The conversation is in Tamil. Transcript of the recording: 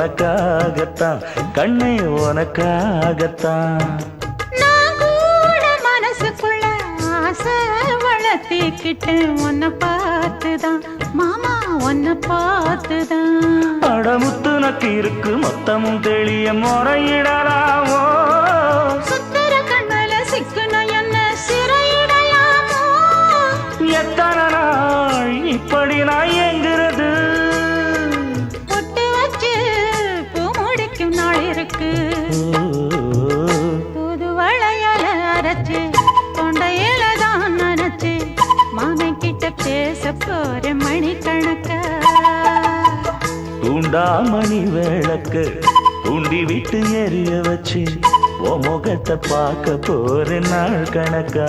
உனக்காகத்தான் கண்ணே உனக்காகத்தான் நான் கூட மனசுக்குள்ள ஆசை வளர்த்திக்கிட்டு உன்னை பார்த்துதான் மாமா உன்னை பார்த்துதான் அடமுத்து நக்கு இருக்கு மொத்தமும் தெளிய முறையிடலாமோ சுத்தர கண்ணல சிக்குன என்ன சிறையிடலாமோ எத்தனை நாள் இப்படி நான் எங்கிறது பொட்டு வச்சு பூ முடிக்கும் நாள் இருக்கு புது வளையல அரைச்சு தொண்டையில தான் நினைச்சு மாமன் கிட்ட பேச போற மணிக்கணக்கா தூண்டாமணி விளக்கு தூண்டி விட்டு எரிய வச்சு உன் முகத்தை பார்க்க போற நாள் கணக்கா